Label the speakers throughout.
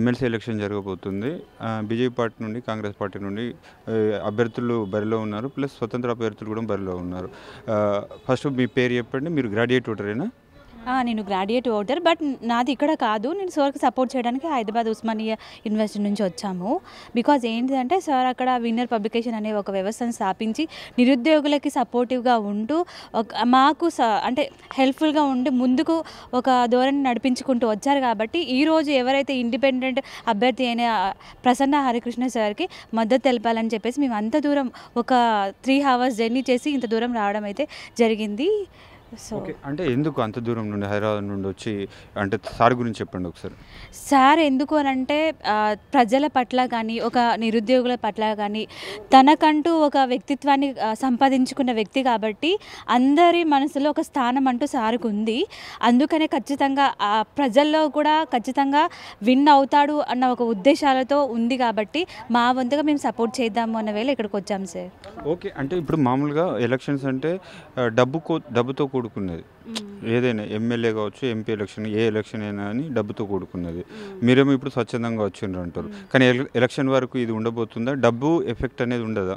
Speaker 1: MLC election జరగబోతుంది. BJP party నుండి, Congress party నుండి అభ్యర్థులు బరిలో ఉన్నారు. ప్లస్ స్వతంత్ర అభ్యర్థులు కూడా బరిలో ఉన్నారు. ఫస్ట్ మీ పేరు చెప్పండి. మీరు గ్రాడ్యుయేట్ ఓటరేనా?
Speaker 2: నేను గ్రాడ్యుయేట్ ఓటర్, బట్ నాది ఇక్కడ కాదు. నేను సార్కి సపోర్ట్ చేయడానికి హైదరాబాద్ ఉస్మానియా యూనివర్సిటీ నుంచి వచ్చాము. బికాజ్ ఏంటిదంటే సార్ అక్కడ విన్నర్ పబ్లికేషన్ అనే ఒక వ్యవస్థను స్థాపించి నిరుద్యోగులకి సపోర్టివ్గా ఉంటూ మాకు అంటే హెల్ప్ఫుల్గా ఉండి ముందుకు ఒక ధోరణి నడిపించుకుంటూ వచ్చారు. కాబట్టి ఈరోజు ఎవరైతే ఇండిపెండెంట్ అభ్యర్థి అయిన ప్రసన్న హరికృష్ణ సార్కి మద్దతు తెలపాలని చెప్పేసి మేము అంత దూరం ఒక 3 hours జర్నీ చేసి ఇంత దూరం రావడం అయితే జరిగింది.
Speaker 1: ఓకే, అంటే ఎందుకు అంత దూరం నుండి హైదరాబాద్ నుండి వచ్చి, అంటే సార్ గురించి చెప్పండి ఒకసారి.
Speaker 2: సార్ ఎందుకు అని అంటే ప్రజల పట్ల కానీ ఒక నిరుద్యోగుల పట్ల కానీ తనకంటూ ఒక వ్యక్తిత్వాన్ని సంపాదించుకున్న వ్యక్తి కాబట్టి అందరి మనసులో ఒక స్థానం అంటూ సార్కు ఉంది. అందుకనే ఖచ్చితంగా ప్రజల్లో కూడా ఖచ్చితంగా విన్ అవుతాడు అన్న ఒక ఉద్దేశాలతో ఉంది. కాబట్టి మా వంతుగా మేము సపోర్ట్ చేద్దాము అన్న వేళ ఇక్కడికి వచ్చాము సార్.
Speaker 1: ఓకే, అంటే ఇప్పుడు మామూలుగా ఎలక్షన్స్ అంటే డబ్బుతో కూడుకున్నది. ఏదైనా ఎమ్మెల్యే కావచ్చు, ఎంపీ ఎలక్షన్, ఏ ఎలక్షన్ అయినా అని డబ్బుతో కూడుకున్నది. మీరేమో ఇప్పుడు స్వచ్ఛందంగా వచ్చిండ్రు అంటారు, కానీ ఎలక్షన్ వరకు ఇది ఉండబోతుందా? డబ్బు ఎఫెక్ట్ అనేది ఉండదా?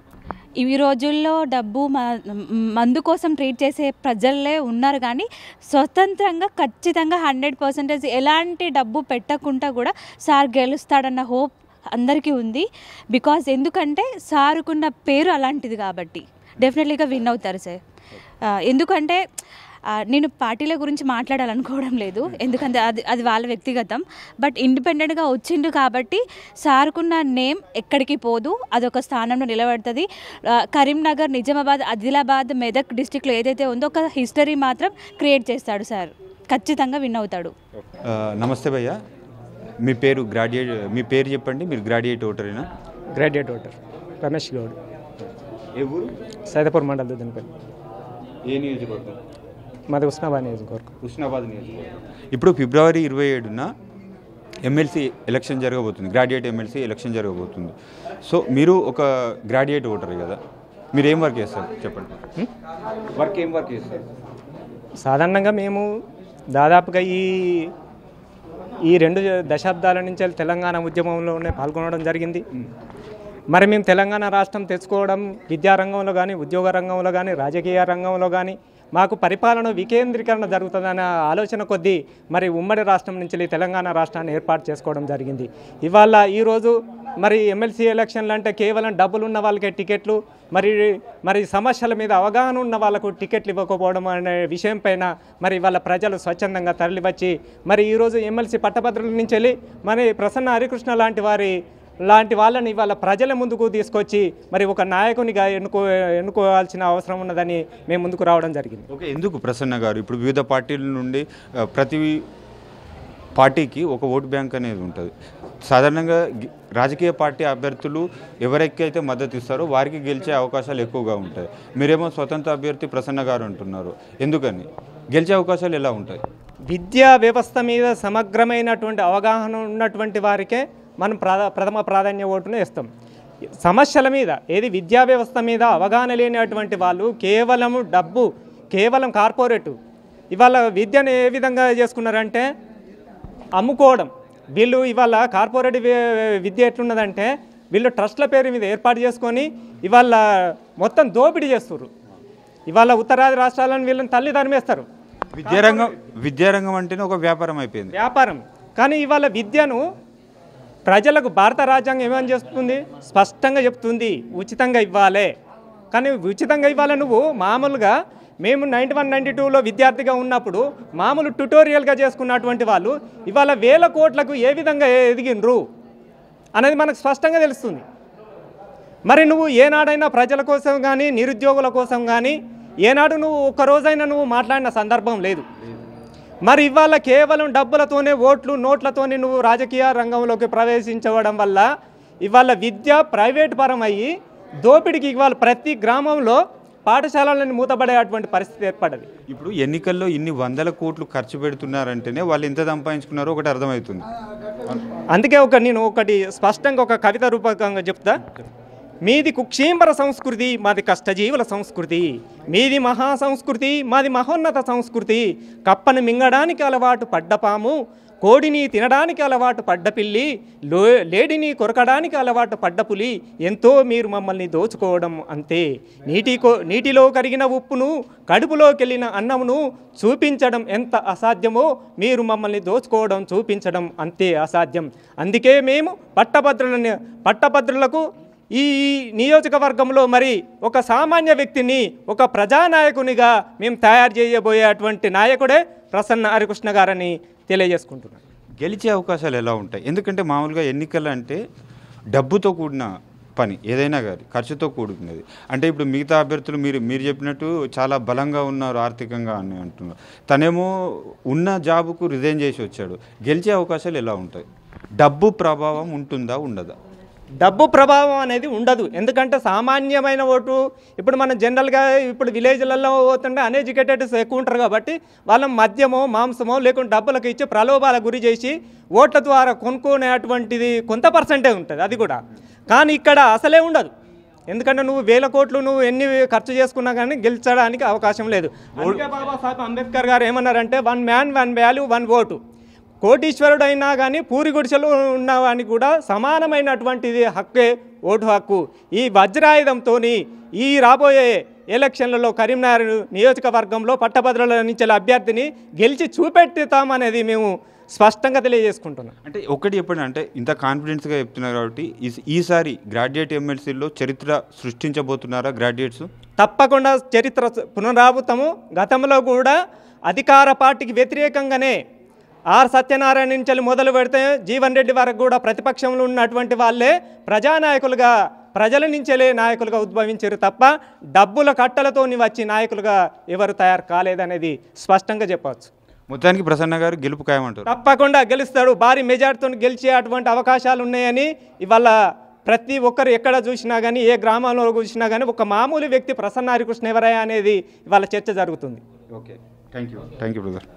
Speaker 2: ఈ రోజుల్లో డబ్బు మందు కోసం ట్రీట్ చేసే ప్రజలే ఉన్నారు. కానీ స్వతంత్రంగా ఖచ్చితంగా 100% ఎలాంటి డబ్బు పెట్టకుండా కూడా సార్ గెలుస్తాడన్న హోప్ అందరికీ ఉంది. బికాజ్ ఎందుకంటే సార్కున్న పేరు అలాంటిది కాబట్టి డెఫినెట్లీగా విన్ అవుతారు సార్. ఎందుకంటే నేను పార్టీల గురించి మాట్లాడాలనుకోవడం లేదు, ఎందుకంటే అది వాళ్ళ వ్యక్తిగతం. బట్ ఇండిపెండెంట్గా వచ్చిండు కాబట్టి సార్కున్న నేమ్ ఎక్కడికి పోదు, అదొక స్థానంలో నిలబడుతుంది. కరీంనగర్, నిజామాబాద్, ఆదిలాబాద్, మెదక్ డిస్టిక్లో ఏదైతే ఉందో ఒక హిస్టరీ మాత్రం క్రియేట్ చేస్తాడు సార్. ఖచ్చితంగా విన్ అవుతాడు.
Speaker 1: నమస్తే భయ్య, మీ పేరు చెప్పండి. మీరు గ్రాడ్యుయేట్ ఓటరేనా?
Speaker 3: Graduate voter Ramesh Goud.
Speaker 1: ఏ ఊరు?
Speaker 3: సైదాపూర్ మండల్ దుద్దనపల్లి.
Speaker 1: ఏ నియోజకవర్గం?
Speaker 3: మాది ఉస్నాబాద్ నియోజకవర్గం.
Speaker 1: ఉస్నాబాద్ నియోజకవర్గం. ఇప్పుడు ఫిబ్రవరి 27న ఎమ్మెల్సీ ఎలక్షన్ జరగబోతుంది. గ్రాడ్యుయేట్ ఎమ్మెల్సీ ఎలక్షన్ జరగబోతుంది. సో మీరు ఒక గ్రాడ్యుయేట్ ఓటర్ కదా, మీరు ఏం వర్క్ చేస్తారు చెప్పండి. ఏం వర్క్ చేస్తారు?
Speaker 3: సాధారణంగా మేము దాదాపుగా ఈ 2 దశాబ్దాల నుంచి తెలంగాణ ఉద్యమంలోనే పాల్గొనడం జరిగింది. మరి మేము తెలంగాణ రాష్ట్రం తెచ్చుకోవడం విద్యారంగంలో కానీ, ఉద్యోగ రంగంలో కానీ, రాజకీయ రంగంలో కానీ మాకు పరిపాలన వికేంద్రీకరణ జరుగుతుందనే ఆలోచన కొద్దీ మరి ఉమ్మడి రాష్ట్రం నుంచి తెలంగాణ రాష్ట్రాన్ని ఏర్పాటు చేసుకోవడం జరిగింది. ఇవాళ ఈరోజు మరి ఎమ్మెల్సీ ఎలక్షన్లు అంటే కేవలం డబ్బులు ఉన్న వాళ్ళకే టికెట్లు, మరి సమస్యల మీద అవగాహన ఉన్న వాళ్ళకు టికెట్లు ఇవ్వకపోవడం అనే విషయం పైన మరి వాళ్ళ ప్రజలు స్వచ్ఛందంగా తరలివచ్చి మరి ఈరోజు ఎమ్మెల్సీ పట్టభద్రుల నుంచి వెళ్ళి మరి ప్రసన్న హరికృష్ణ లాంటి వాళ్ళని ఇవాళ ప్రజల ముందుకు తీసుకొచ్చి మరి ఒక నాయకునిగా ఎన్నుకోవాల్సిన అవసరం ఉన్నదని మేము ముందుకు రావడం జరిగింది.
Speaker 1: ఓకే, ఎందుకు ప్రసన్న గారు? ఇప్పుడు వివిధ పార్టీల నుండి ప్రతి పార్టీకి ఒక ఓటు బ్యాంక్ అనేది ఉంటుంది. సాధారణంగా రాజకీయ పార్టీ అభ్యర్థులు ఎవరికైతే మద్దతు ఇస్తారో వారికి గెలిచే అవకాశాలు ఎక్కువగా ఉంటాయి. మీరేమో స్వతంత్ర అభ్యర్థి ప్రసన్న గారు అంటున్నారు, ఎందుకని? గెలిచే అవకాశాలు ఎలా ఉంటాయి?
Speaker 3: విద్యా వ్యవస్థ మీద సమగ్రమైనటువంటి అవగాహన ఉన్నటువంటి వారికే మనం ప్రథమ ప్రాధాన్య ఓటును ఇస్తాం. సమస్యల మీద విద్యా వ్యవస్థ మీద అవగాహన లేనటువంటి వాళ్ళు కేవలం డబ్బు, కేవలం కార్పొరేటు ఇవాళ విద్యను ఏ విధంగా చేసుకున్నారంటే అమ్ముకోవడం. వీళ్ళు ఇవాళ కార్పొరేట్ విద్య ఎట్లున్నదంటే వీళ్ళు ట్రస్ట్ల పేరు మీద ఏర్పాటు చేసుకొని ఇవాళ మొత్తం దోపిడీ చేస్తున్నారు. ఇవాళ ఉత్తరాది రాష్ట్రాలను వీళ్ళని తల్లి తరిమేస్తారు.
Speaker 1: విద్యారంగం అంటేనే ఒక వ్యాపారం అయిపోయింది.
Speaker 3: వ్యాపారం. కానీ ఇవాళ విద్యను ప్రజలకు భారత రాజ్యాంగం ఏమని చేస్తుంది? స్పష్టంగా చెప్తుంది, ఉచితంగా ఇవ్వాలి. కానీ ఉచితంగా ఇవ్వాలి నువ్వు మామూలుగా మేము 91-92లో విద్యార్థిగా ఉన్నప్పుడు మామూలు ట్యుటోరియల్గా చేసుకున్నటువంటి వాళ్ళు ఇవాళ 1000 కోట్లకు ఏ విధంగా ఎదిగినరు అనేది మనకు స్పష్టంగా తెలుస్తుంది. మరి నువ్వు ఏనాడైనా ప్రజల కోసం కానీ, నిరుద్యోగుల కోసం కానీ ఏనాడు నువ్వు ఒక్కరోజైనా నువ్వు మాట్లాడిన సందర్భం లేదు. మరి ఇవాళ కేవలం డబ్బులతోనే, ఓట్లు నోట్లతోనే నువ్వు రాజకీయ రంగంలోకి ప్రవేశించడం వల్ల ఇవాళ విద్య ప్రైవేట్ పరం అయ్యి దోపిడికి ఇవాళ ప్రతి గ్రామంలో పాఠశాలలను మూతపడేటువంటి పరిస్థితి ఏర్పడది.
Speaker 1: ఇప్పుడు ఎన్నికల్లో ఇన్ని 100 కోట్లు ఖర్చు పెడుతున్నారంటేనే వాళ్ళు ఎంత సంపాదించుకున్నారో ఒకటి అర్థమవుతుంది.
Speaker 3: అందుకే నేను ఒకటి స్పష్టంగా ఒక కవిత రూపకంగా చెప్తా. మీది కుక్షీంబర సంస్కృతి, మాది కష్టజీవుల సంస్కృతి. మీది మహా సంస్కృతి, మాది మహోన్నత సంస్కృతి. కప్పను మింగడానికి అలవాటు పడ్డపాము, కోడిని తినడానికి అలవాటు పడ్డ పిల్లి, లేడిని కొరకడానికి అలవాటు పడ్డ పులి, ఎంతో మీరు మమ్మల్ని దోచుకోవడం అంతే. నీటిలో కరిగిన ఉప్పును, కడుపులోకెళ్ళిన అన్నమును చూపించడం ఎంత అసాధ్యమో మీరు మమ్మల్ని దోచుకోవడం చూపించడం అంతే అసాధ్యం. అందుకే మేము పట్టభద్రులకు ఈ నియోజకవర్గంలో మరి ఒక సామాన్య వ్యక్తిని, ఒక ప్రజానాయకునిగా మేము తయారు చేయబోయేటువంటి నాయకుడే ప్రసన్న హరికృష్ణ గారని తెలియజేసుకుంటున్నాను.
Speaker 1: గెలిచే అవకాశాలు ఎలా ఉంటాయి? ఎందుకంటే మామూలుగా ఎన్నికలు అంటే డబ్బుతో కూడిన పని, ఏదైనా కానీ ఖర్చుతో కూడుకున్నది. అంటే ఇప్పుడు మిగతా అభ్యర్థులు మీరు చెప్పినట్టు చాలా బలంగా ఉన్నారు ఆర్థికంగా అని అంటున్నారు. తనేమో ఉన్న జాబుకు రిజైన్ చేసి వచ్చాడు. గెలిచే అవకాశాలు ఎలా ఉంటాయి? డబ్బు ప్రభావం ఉంటుందా ఉండదా?
Speaker 3: డబ్బు ప్రభావం అనేది ఉండదు. ఎందుకంటే సామాన్యమైన ఓటు, ఇప్పుడు మనం జనరల్గా ఇప్పుడు విలేజ్లలో పోతుంటే అన్ఎడ్యుకేటెడ్స్ ఎక్కువ ఉంటారు కాబట్టి వాళ్ళ మద్యమో మాంసమో లేకుంటే డబ్బులకు ఇచ్చి ప్రలోభాలకు గురి చేసి ఓట్ల ద్వారా కొనుక్కునేటువంటిది కొంత పర్సెంటే ఉంటుంది, అది కూడా. కానీ ఇక్కడ అసలే ఉండదు. ఎందుకంటే నువ్వు 1000 కోట్లు నువ్వు ఎన్ని ఖర్చు చేసుకున్నా కానీ గెలిచడానికి అవకాశం లేదు. అందుకే బాబాసాహెబ్ అంబేద్కర్ గారు ఏమన్నారంటే 1 మ్యాన్ 1 వాల్యూ 1 ఓటు. కోటీశ్వరుడైనా కానీ పూరి గుడిసెలు ఉన్నవానికి కూడా సమానమైనటువంటిది హక్కే ఓటు హక్కు. ఈ వజ్రాయుధంతో ఈ రాబోయే ఎలక్షన్లలో కరీంనగర్ నియోజకవర్గంలో పట్టభద్రుల నుంచి అభ్యర్థిని గెలిచి చూపెట్టుతామనేది మేము స్పష్టంగా తెలియజేసుకుంటున్నాం.
Speaker 1: అంటే ఒకటి చెప్పండి, అంటే ఇంత కాన్ఫిడెన్స్గా చెప్తున్నారు కాబట్టి ఈసారి గ్రాడ్యుయేట్ ఎమ్మెల్సీలో చరిత్ర సృష్టించబోతున్నారా గ్రాడ్యుయేట్స్?
Speaker 3: తప్పకుండా చరిత్ర పునరావృతము. గతంలో కూడా అధికార పార్టీకి వ్యతిరేకంగానే ఆర్ సత్యనారాయణ నుంచి మొదలు పెడితే జీవన్ రెడ్డి వరకు కూడా ప్రతిపక్షంలో ఉన్నటువంటి వాళ్ళే ప్రజానాయకులుగా, ప్రజల నుంచెలే నాయకులుగా ఉద్భవించారు తప్ప డబ్బుల కట్టలతో వచ్చి నాయకులుగా ఎవరు తయారు కాలేదనేది స్పష్టంగా చెప్పవచ్చు.
Speaker 1: మొత్తానికి ప్రసన్న గారు గెలుపు ఖాయమంటారు?
Speaker 3: తప్పకుండా గెలుస్తాడు. భారీ మెజార్టీతో గెలిచే అటువంటి అవకాశాలు ఉన్నాయని ఇవాళ ప్రతి ఒక్కరు ఎక్కడ చూసినా కానీ, ఏ గ్రామంలో చూసినా కానీ ఒక మామూలు వ్యక్తి ప్రసన్న హరికృష్ణ ఎవరయ్యా అనేది ఇవాళ చర్చ జరుగుతుంది.
Speaker 1: Okay, thank you brother.